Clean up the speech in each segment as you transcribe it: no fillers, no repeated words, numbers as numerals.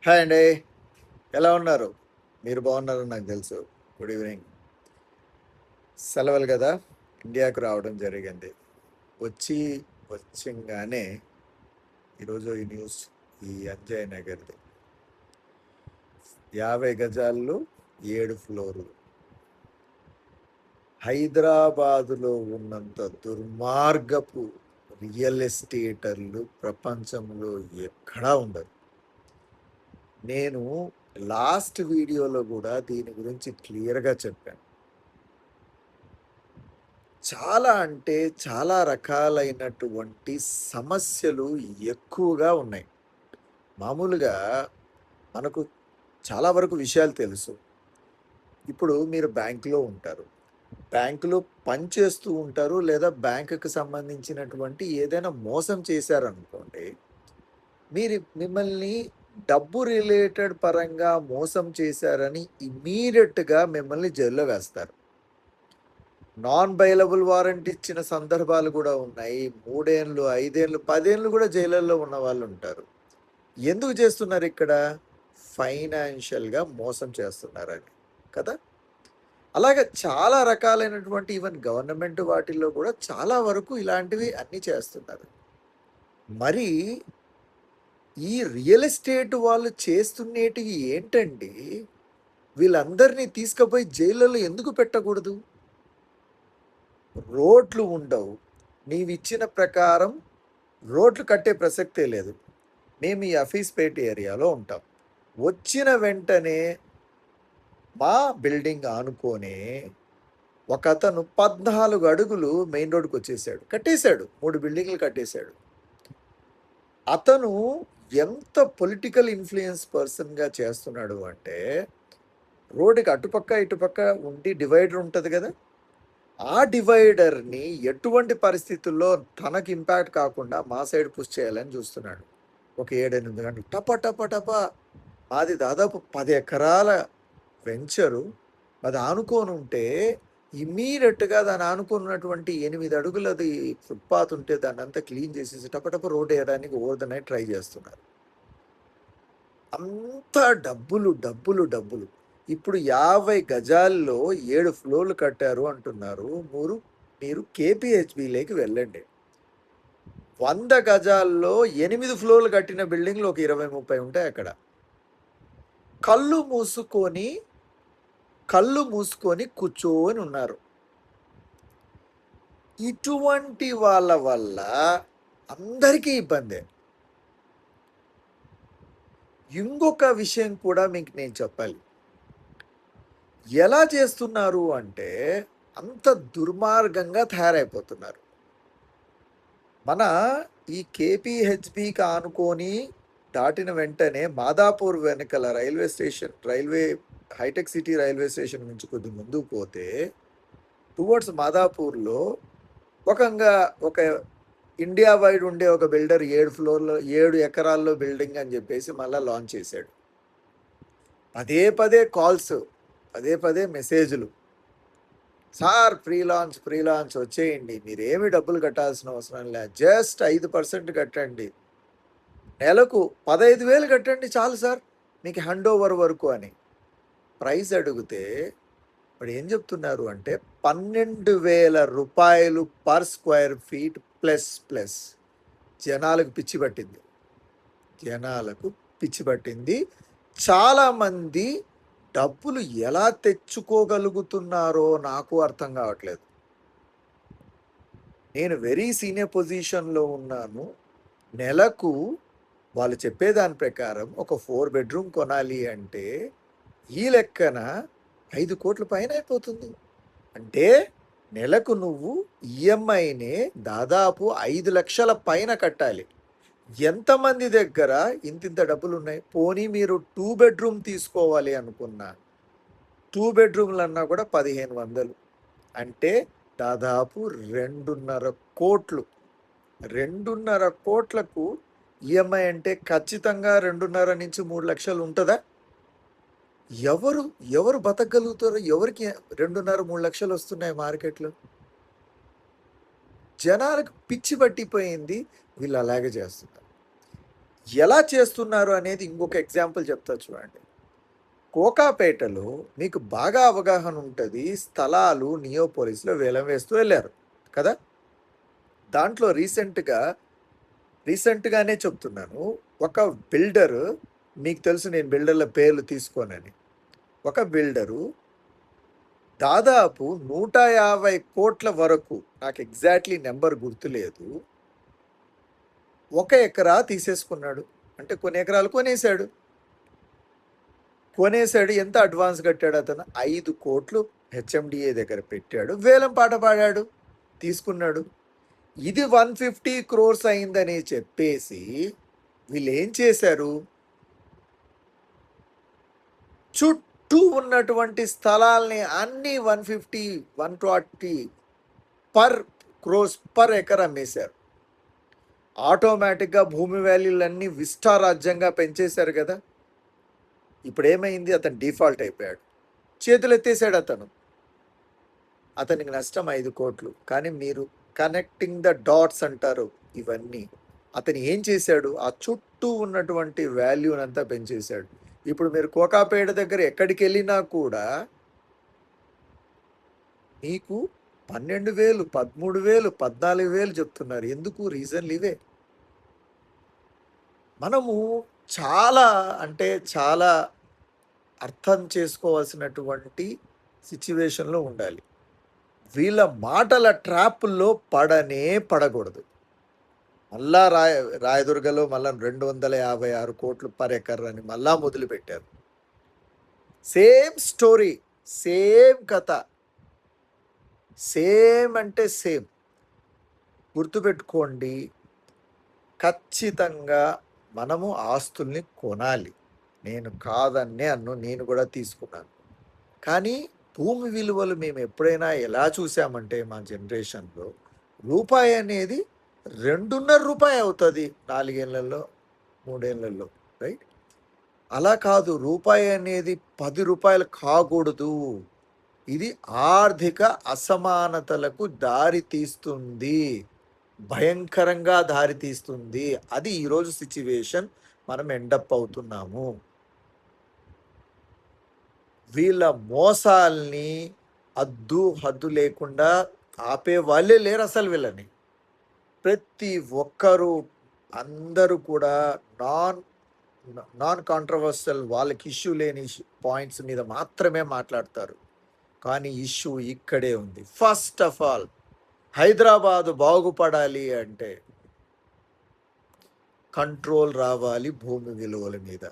Hi అండి. ఎలా ఉన్నారు? మీరు బాగున్నారని నాకు తెలుసు. Good evening. సెలవులు కదా! ఇండియాకు రావడం జరిగింది. వచ్చి వచ్చంగానే ఈరోజు ఈ న్యూస్ ఈ అంజయ్ నగర్ది 50 గజాల్లో 7 ఫ్లోర్లు. హైదరాబాదులో ఉన్నంత దుర్మార్గపు రియల్ ఎస్టేటర్లు ప్రపంచంలో ఎక్కడా ఉండరు. నేను లాస్ట్ వీడియోలో కూడా దీని గురించి క్లియర్గా చెప్పాను. చాలా అంటే చాలా రకాలైనటువంటి సమస్యలు ఎక్కువగా ఉన్నాయి. మామూలుగా మనకు చాలా వరకు విషయాలు తెలుసు. ఇప్పుడు మీరు బ్యాంకులో ఉంటారు. బ్యాంకులో పని చేస్తూ ఉంటారు, లేదా బ్యాంకుకి సంబంధించినటువంటి ఏదైనా మోసం చేశారనుకోండి, మిమ్మల్ని డబ్బు రిలేటెడ్ పరంగా మోసం చేశారని ఇమ్మీడియట్‌గా మిమ్మల్ని జైల్లో వేస్తారు. నాన్ బెయిలబుల్ వారెంట్ ఇచ్చిన సందర్భాలు కూడా ఉన్నాయి. 3 ఏళ్ళు, 5 ఏళ్ళు, 10 ఏళ్ళు కూడా జైళ్ళల్లో ఉన్న వాళ్ళు ఉంటారు. ఎందుకు చేస్తున్నారు ఇక్కడ? ఫైనాన్షియల్‌గా మోసం చేస్తున్నారని కదా! అలాగే చాలా రకాలైనటువంటి ఈవెన్ గవర్నమెంట్ వాటిల్లో కూడా చాలా వరకు ఇలాంటివి అన్నీ చేస్తున్నారు. మరి ఈ రియల్ ఎస్టేట్ వాళ్ళు చేస్తున్నేటివి ఏంటండి? వీళ్ళందరినీ తీసుకుపోయి జైళ్ళలో ఎందుకు పెట్టకూడదు? రోడ్లు ఉండవు. నీవిచ్చిన ప్రకారం రోడ్లు కట్టే ప్రసక్తే లేదు. మేము ఈ అఫీస్‌పేట ఏరియాలో ఉంటాం. వచ్చిన వెంటనే మా బిల్డింగ్ ఆనుకోనే ఒకతను 14 అడుగులు మెయిన్ రోడ్‌కొచ్చేసాడు. కట్టేశాడు. 3 బిల్డింగులు కట్టేశాడు. అతను ఎంత పొలిటికల్ ఇన్‌ఫ్లూయెన్స్ పర్సన్‌గా చేస్తున్నాడు అంటే, రోడ్డుకి అటుపక్క, ఇటుపక్క ఉండి డివైడర్ ఉంటది గదా! ఆ డివైడర్‌ని ఎటువంటి పరిస్థితుల్లో తనకి ఇంపాక్ట్ కాకుండా మా సైడ్ పుష్ చేయాలని చూస్తున్నాడు. ఒక 7, 8 గంటలు టప మాది దాదాపు 10 ఎకరాల వెంచరు. అది ఆనుకోనుంటే ఇమ్మీడియట్‌గా దాన్ని ఆనుకున్నటువంటి 8 అడుగులది ఫుట్‌పాత్ ఉంటే దాన్నంతా క్లీన్ చేసేసి టప రోడ్ ఎయడానికి ఓవర్ ద నైట్ ట్రై చేస్తున్నారు. అంతా డబ్బులు. ఇప్పుడు 50 గజాల్లో 7 ఫ్లోర్లు కట్టారు అంటున్నారు. మీరు కేపీహెచ్‌బీలోకి వెళ్ళండి. 100 గజాల్లో 8 ఫ్లోర్లు కట్టిన బిల్డింగ్‌లు ఒక 20, 30 ఉంటాయి అక్కడ. కళ్ళు మూసుకొని కూర్చొని ఉన్నారు. ఇటువంటి వాళ్ళ వల్ల అందరికీ ఇబ్బందే. ఇంకొక విషయం కూడా మీకు నేను చెప్పాలి. ఎలా చేస్తున్నారు అంటే అంత దుర్మార్గంగా తయారైపోతున్నారు. మన ఈ కేపీహెచ్‌బీకి ఆనుకొని దాటిన వెంటనే మాదాపూర్ వెనకల రైల్వే హైటెక్ సిటీ రైల్వే స్టేషన్ నుంచి కొద్ది ముందుకు పోతే టువర్డ్స్ మాదాపూర్‌లో ఒక ఇండియా వైడ్ ఉండే ఒక బిల్డర్ 7 ఎకరాల్లో బిల్డింగ్ అని చెప్పేసి మళ్ళా లాంచ్ చేశాడు. పదే కాల్స్, పదే మెసేజ్‌లు. సార్ ప్రీ లాంచ్ వచ్చేయండి. మీరేమి డబ్బులు కట్టాల్సిన అవసరం లే. జస్ట్ 5% కట్టండి. నెలకు 15,000 కట్టండి చాలు సార్ మీకు హ్యాండ్ ఓవర్ వరకు అని ప్రైస్ అడిగితే ఇప్పుడు ఏం చెప్తున్నారు అంటే 12,000 పర్ స్క్వేర్ ఫీట్ ప్లస్. జనాలకు పిచ్చి పట్టింది. చాలామంది డబ్బులు ఎలా తెచ్చుకోగలుగుతున్నారో నాకు అర్థం కావట్లేదు. నేను వెరీ సీనియర్ పొజిషన్లో ఉన్నాను. నెలకు వాళ్ళు చెప్పేదాని ప్రకారం ఒక 4 బెడ్రూమ్ కొనాలి అంటే ఈ లెక్కన 5 కోట్ల పైన అయిపోతుంది. అంటే నెలకు నువ్వు ఈఎంఐనే దాదాపు 5 లక్షల పైన కట్టాలి. ఎంతమంది దగ్గర ఇంతింత డబ్బులు ఉన్నాయి? పోనీ మీరు 2 బెడ్రూమ్ తీసుకోవాలి అనుకున్నా 2 బెడ్రూమ్లు అన్నా కూడా 1500, అంటే దాదాపు 2.5 కోట్లు. 2.5 కోట్లకు ఈఎంఐ అంటే ఖచ్చితంగా 2.5 నుంచి 3 లక్షలు ఉంటుందా? ఎవరు బతకగలుగుతారు? ఎవరికి 2.5, 3 లక్షలు వస్తున్నాయి మార్కెట్లో? జనాలకు పిచ్చి పట్టిపోయింది. వీళ్ళు అలాగే చేస్తున్నారు. ఎలా చేస్తున్నారు అనేది ఇంకొక ఎగ్జాంపుల్ చెప్తా చూడండి. కోకాపేటలో మీకు బాగా అవగాహన ఉంటుంది. స్థలాలు నియోపోలిస్లో వేలం వేస్తూ వెళ్ళారు కదా. దాంట్లో రీసెంట్గానే చెప్తున్నాను. ఒక బిల్డర్, మీకు తెలుసు నేను బిల్డర్ల పేర్లు తీసుకోనని, ఒక బిల్డరు దాదాపు 150 కోట్ల వరకు, నాకు ఎగ్జాక్ట్లీ నెంబర్ గుర్తులేదు, 1 ఎకరా తీసేసుకున్నాడు. అంటే కొన్ని ఎకరాలు కొనేశాడు. ఎంత అడ్వాన్స్ కట్టాడు అతను? 5 కోట్లు హెచ్ఎండిఏ దగ్గర పెట్టాడు, వేలం పాట పాడాడు, తీసుకున్నాడు. ఇది 150 crores అయిందని చెప్పేసి వీళ్ళు ఏం చేశారు, చుట్టూ ఉన్నటువంటి స్థలాల్ని అన్ని 150, 140 crores పర్ ఎకర్ అమ్మేశారు. ఆటోమేటిక్గా భూమి వాల్యూలన్నీ విస్తారాజ్యంగా పెంచేశారు కదా. ఇప్పుడు ఏమైంది, అతను డిఫాల్ట్ అయిపోయాడు, చేతులు ఎత్తేసాడు అతనికి నష్టం 5 కోట్లు. కానీ మీరు కనెక్టింగ్ ద డాట్స్ అంటారు ఇవన్నీ. అతను ఏం చేశాడు, ఆ చుట్టూ ఉన్నటువంటి వాల్యూనంతా పెంచేశాడు. ఇప్పుడు మీరు కోకాపేట దగ్గర ఎక్కడికి వెళ్ళినా కూడా మీకు 12,000, 13,000, 14,000 చెప్తున్నారు. ఎందుకు? రీజన్లు ఇవే. మనము చాలా అంటే చాలా అర్థం చేసుకోవాల్సినటువంటి సిచ్యువేషన్లో ఉండాలి. వీళ్ళ మాటల ట్రాపుల్లో పడకూడదు. మళ్ళా రాయదుర్గలో మళ్ళా 256 కోట్లు పర్ ఎకర్ అని మళ్ళా మొదలుపెట్టారు. సేమ్ స్టోరీ, సేమ్ కథ, సేమ్ అంటే సేమ్. గుర్తుపెట్టుకోండి, ఖచ్చితంగా మనము ఆస్తుల్ని కొనాలి. నేను కాదన్నే నేను కూడా తీసుకున్నాను. కానీ భూమి విలువలు మేము ఎప్పుడైనా ఎలా చూసామంటే మా జనరేషన్లో రూపాయి అనేది 2.5 రూపాయి అవుతుంది 4 ఏళ్లలో, 3 ఏళ్లలో, రైట్? అలా కాదు, రూపాయి అనేది 10 రూపాయలు కాకూడదు. ఇది ఆర్థిక అసమానతలకు దారి తీస్తుంది, భయంకరంగా దారి తీస్తుంది. అది ఈరోజు సిచ్యువేషన్ మనం ఎండప్ అవుతున్నాము. వీళ్ళ మోసాల్ని హద్దు లేకుండా ఆపే వాళ్ళే లేరు అసలు. వీళ్ళని ప్రతి ఒక్కరూ, అందరూ కూడా నాన్ కాంట్రవర్షియల్, వాళ్ళకి ఇష్యూ లేని పాయింట్స్ మీద మాత్రమే మాట్లాడతారు. కానీ ఇష్యూ ఇక్కడే ఉంది. ఫస్ట్ ఆఫ్ ఆల్, హైదరాబాదు బాగుపడాలి అంటే కంట్రోల్ రావాలి భూమి విలువల మీద.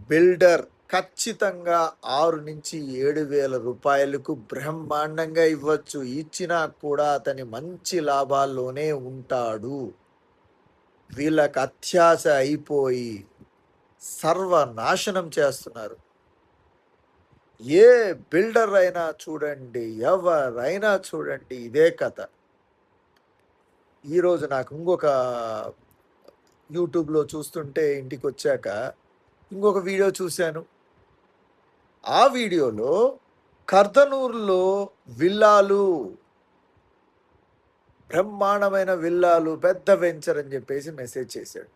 బిల్డర్ ఖచ్చితంగా 6 నుంచి 7,000 రూపాయలకు బ్రహ్మాండంగా ఇవ్వచ్చు. ఇచ్చినా కూడా అతని మంచి లాభాల్లోనే ఉంటాడు. వీళ్ళకి అత్యాశ అయిపోయి సర్వనాశనం చేస్తున్నారు. ఏ బిల్డర్ అయినా చూడండి, ఎవరైనా చూడండి, ఇదే కథ. ఈరోజు నాకు ఇంకొక యూట్యూబ్లో చూస్తుంటే ఇంటికి వచ్చాక ఇంకొక వీడియో చూశాను. ఆ వీడియోలో కర్దనూరులో విల్లాలు, బ్రహ్మాండమైన విల్లాలు, పెద్ద వెంచర్ అని చెప్పేసి మెసేజ్ చేశాడు.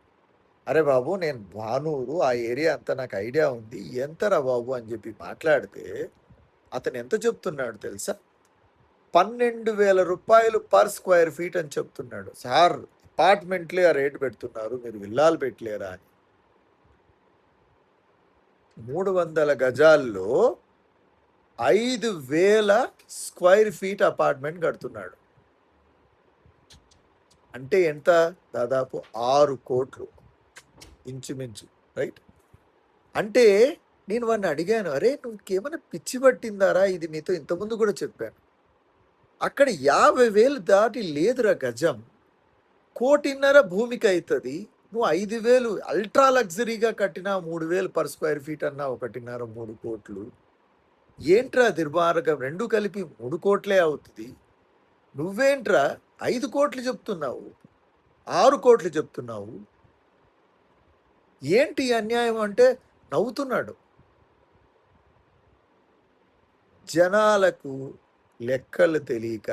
అరే బాబు, నేను భానూరు, ఆ ఏరియా అంతా నాకు ఐడియా ఉంది, ఎంతరా బాబు అని చెప్పి మాట్లాడితే అతను ఎంత చెప్తున్నాడు తెలుసా? 12,000 రూపాయలు పర్ స్క్వేర్ ఫీట్ అని చెప్తున్నాడు. సార్, అపార్ట్మెంట్లే ఆ రేటు పెడుతున్నారు, మీరు విల్లాలు పెట్టలేరా అని. 300 గజాల్లో 5,000 స్క్వేర్ ఫీట్ అపార్ట్మెంట్ కడుతున్నాడు. అంటే ఎంత? దాదాపు 6 కోట్లు ఇంచుమించు, రైట్? అంటే నేను వాడిని అడిగాను, అరే నువ్వుకేమైనా పిచ్చి పట్టిందారా? ఇది మీతో ఇంతకుముందు కూడా చెప్పాను. అక్కడ 50,000 దాటి లేదురా గజం. 1,50,00,000 భూమికి అవుతుంది. నువ్వు 5,000 అల్ట్రా లగ్జరీగా కట్టినా 3,000 పర్ స్క్వేర్ ఫీట్ అన్నా 1.5, 3 కోట్లు. ఏంట్రా దుర్మార్గం? 2 కలిపి 3 కోట్లే అవుతుంది. నువ్వేంట్రా 5 కోట్లు చెప్తున్నావు, 6 కోట్లు చెప్తున్నావు? ఏంటి అన్యాయం అంటే నవ్వుతున్నాడు. జనాలకు లెక్కలు తెలియక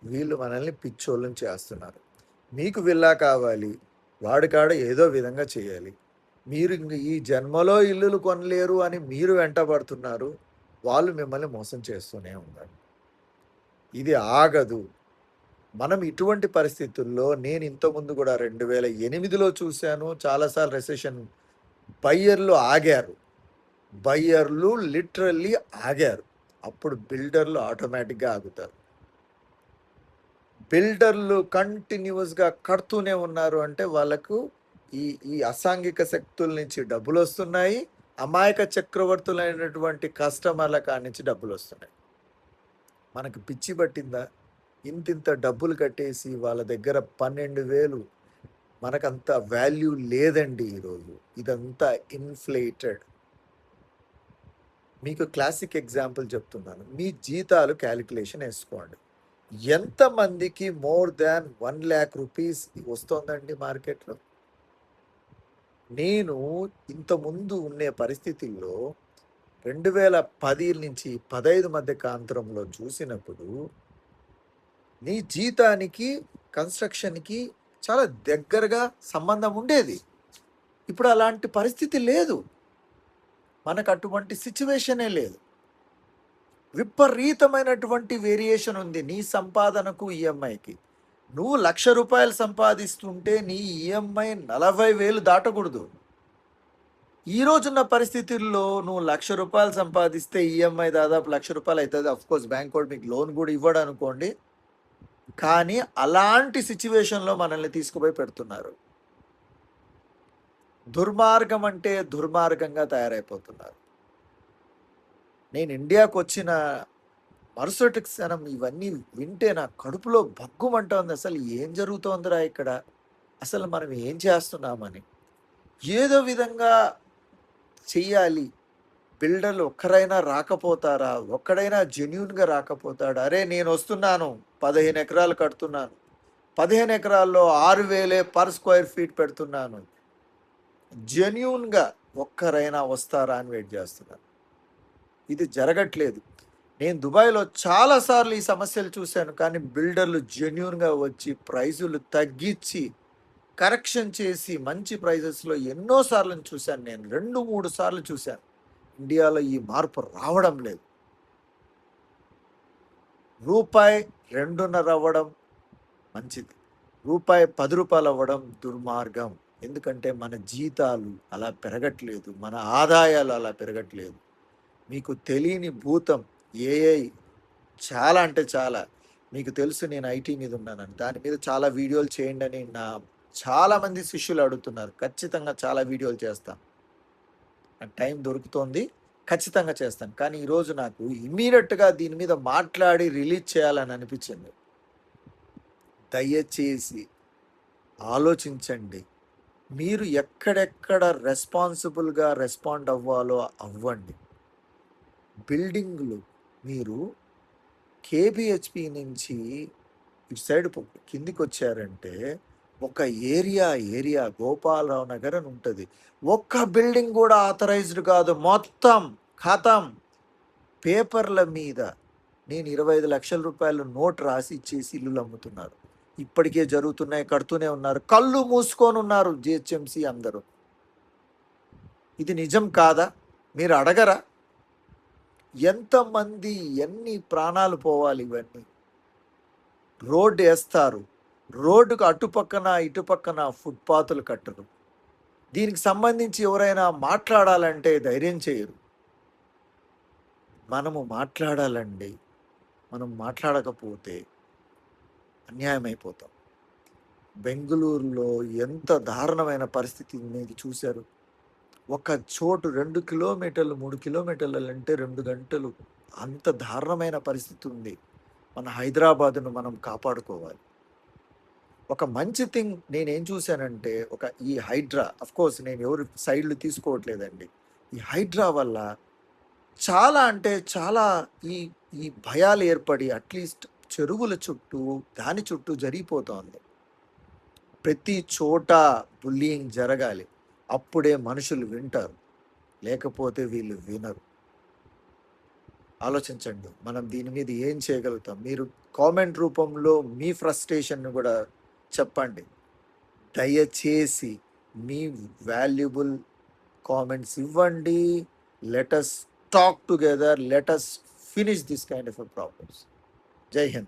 వీళ్ళు మనల్ని పిచ్చోళ్ళని చేస్తున్నారు. మీకు విల్లా కావాలి, వాడికాడ ఏదో విధంగా చేయాలి. మీరు ఇంక ఈ జన్మలో ఇల్లులు కొనలేరు అని మీరు వెంటబడుతున్నారు. వాళ్ళు మిమ్మల్ని మోసం చేస్తూనే ఉన్నారు. ఇది ఆగదు. మనం ఇటువంటి పరిస్థితుల్లో నేను ఇంతకుముందు కూడా 2008లో చూశాను. చాలా సార్లు రెసెషన్ బయ్యర్లు ఆగారు. బయ్యర్లు లిటరల్లీ ఆగారు. అప్పుడు బిల్డర్లు ఆటోమేటిక్‌గా ఆగుతారు. బిల్డర్లు కంటిన్యూయస్‌గా కడుతూనే ఉన్నారు అంటే వాళ్ళకు ఈ ఈ అసాంఘిక శక్తుల నుంచి డబ్బులొస్తున్నాయి. అమాయక చక్రవర్తులైనటువంటి కస్టమర్ల కాడ నుంచి డబ్బులొస్తున్నాయి. మనకు పిచ్చి పట్టిందా? ఇంతింత డబ్బులు కట్టేసి వాళ్ళ దగ్గర 12,000 మనకంత వాల్యూ లేదండి ఈరోజు. ఇదంతా ఇన్‌ఫ్లేటెడ్. మీకు క్లాసిక్ ఎగ్జాంపుల్ చెప్తున్నాను. మీ జీతాలు క్యాలిక్యులేషన్ ఏసుకోండి. ఎంతమందికి మోర్ దాన్ 1,00,000 రూపీస్ వస్తోందండి మార్కెట్‌లో? నేను ఇంతకుముందు ఉండే పరిస్థితుల్లో 2010 నుంచి 15 మధ్య కాంతరంలో చూసినప్పుడు నీ జీతానికి, కన్‌స్ట్రక్షన్‌కి చాలా దగ్గరగా సంబంధం ఉండేది. ఇప్పుడు అలాంటి పరిస్థితి లేదు. మనకు అటువంటి సిట్యుయేషనే లేదు. విపరీతమైనటువంటి వేరియేషన్ ఉంది నీ సంపాదనకు, ఈఎంఐకి. నువ్వు ₹1,00,000 సంపాదిస్తుంటే నీ ఈఎంఐ 40,000 దాటకూడదు. ఈ రోజున్న పరిస్థితుల్లో నువ్వు ₹1,00,000 సంపాదిస్తే ఈఎంఐ దాదాపు ₹1,00,000 అవుతుంది. ఆఫ్‌కోర్స్ బ్యాంక్ వాడు మీకు లోన్ కూడా ఇవ్వడు అనుకోండి. కానీ అలాంటి సిట్యుయేషన్‌లో మనల్ని తీసుకుపోయి పెడుతున్నారు. దుర్మార్గం అంటే దుర్మార్గంగా తయారైపోతున్నారు. నేను ఇండియాకొచ్చిన మరుసటి క్షణం ఇవన్నీ వింటే నా కడుపులో భగ్గుమంటోంది. అసలు ఏం జరుగుతోందిరా ఇక్కడ? అసలు మనం ఏం చేస్తున్నామని. ఏదో విధంగా చెయ్యాలి. బిల్డర్లు ఒక్కరైనా రాకపోతారా? ఒక్కడైనా జెన్యూన్‌గా రాకపోతాడా? అరే నేనొస్తున్నాను. 15 ఎకరాలు కడుతున్నాను. 15 ఎకరాల్లో 6,000 పర్ స్క్వేర్ ఫీట్ పెడుతున్నాను. జెన్యూన్‌గా ఒక్కరైనా వస్తారా అని వెయిట్ చేస్తున్నాను. ఇది జరగట్లేదు. నేను దుబాయ్‌లో చాలా సార్లు ఈ సమస్యలు చూశాను. కానీ బిల్డర్లు జెన్యూన్‌గా వచ్చి ప్రైజులు తగ్గిచ్చి, కరెక్షన్ చేసి మంచి ప్రైజెస్‌లో ఎన్నో సార్లు చూశాను నేను. 2, 3 సార్లు చూశాను. ఇండియాలో ఈ మార్పు రావడం లేదు. రూపాయి 2.5 అవ్వడం మంచిది. రూపాయి ₹10 అవ్వడం దుర్మార్గం. ఎందుకంటే మన జీతాలు అలా పెరగట్లేదు. మన ఆదాయాలు అలా పెరగట్లేదు. మీకు తెలియని భూతం ఏఐ చాలా అంటే చాలా. మీకు తెలుసు నేను ఐటీ మీద ఉన్నానని. దాని మీద చాలా వీడియోలు చేయండని చాలామంది శిష్యులు అడుగుతున్నారు. ఖచ్చితంగా చాలా వీడియోలు చేస్తాను. నాకు టైం దొరుకుతోంది. ఖచ్చితంగా చేస్తాను. కానీ ఈరోజు నాకు ఇమ్మీడియట్‌గా దీని మీద మాట్లాడి రిలీజ్ చేయాలని అనిపించింది. దయచేసి ఆలోచించండి. మీరు ఎక్కడెక్కడ రెస్పాన్సిబుల్‌గా రెస్పాండ్ అవ్వాలో అవ్వండి. బిల్డింగులు మీరు కేబీహెచ్‌పీ నుంచి ఇటు సైడ్ కిందికొచ్చారంటే ఒక ఏరియా గోపాలరావు నగర్ అని ఉంటది. ఒక్క బిల్డింగ్ కూడా ఆథరైజ్డ్ కాదు. మొత్తం ఖతం. పేపర్ల మీద నేను 25 లక్షల రూపాయలు నోట్ రాసి ఇచ్చేసి ఇల్లులు అమ్ముతున్నారు. ఇప్పటికే జరుగుతున్నాయి, కడుతూనే ఉన్నారు. కళ్ళు మూసుకొని ఉన్నారు జీహెచ్ఎంసీ అందరూ. ఇది నిజం కాదా? మీరు అడగరా? ఎంతమంది ఎన్ని ప్రాణాలు పోవాలి ఇవన్నీ? రోడ్డు వేస్తారు. రోడ్డుకు అటుపక్కన ఇటుపక్కన ఫుట్పాత్లు కట్టరు. దీనికి సంబంధించి ఎవరైనా మాట్లాడాలంటే ధైర్యం చేయరు. మనము మాట్లాడాలండి. మనం మాట్లాడకపోతే అన్యాయం అయిపోతాం. బెంగుళూరులో ఎంత దారుణమైన పరిస్థితి మీరు చూశారు. ఒక చోటు 2 కిలోమీటర్లు 3 కిలోమీటర్లు అంటే 2 గంటలు. అంత దారుణమైన పరిస్థితి ఉంది. మన హైదరాబాదును మనం కాపాడుకోవాలి. ఒక మంచి థింగ్ నేనేం చూశానంటే ఈ హైడ్రా, అఫ్కోర్స్ నేను ఎవరు సైడ్లు తీసుకోవట్లేదండి. ఈ హైడ్రా వల్ల చాలా అంటే చాలా ఈ ఈ భయాలు ఏర్పడి అట్లీస్ట్ చెరువుల చుట్టూ దాని చుట్టూ జరిగిపోతోంది. ప్రతి చోట బుల్లింగ్ జరగాలి. అప్పుడే మనుషులు వింటారు. లేకపోతే వీళ్ళు వినరు. ఆలోచించండి. మనం దీని మీద ఏం చేయగలుగుతాం? మీరు కామెంట్ రూపంలో మీ ఫ్రస్ట్రేషన్‌ని కూడా చెప్పండి. దయచేసి మీ వాల్యుబుల్ కామెంట్స్ ఇవ్వండి. Let us talk together, let us finish this kind of problems. జై హింద్.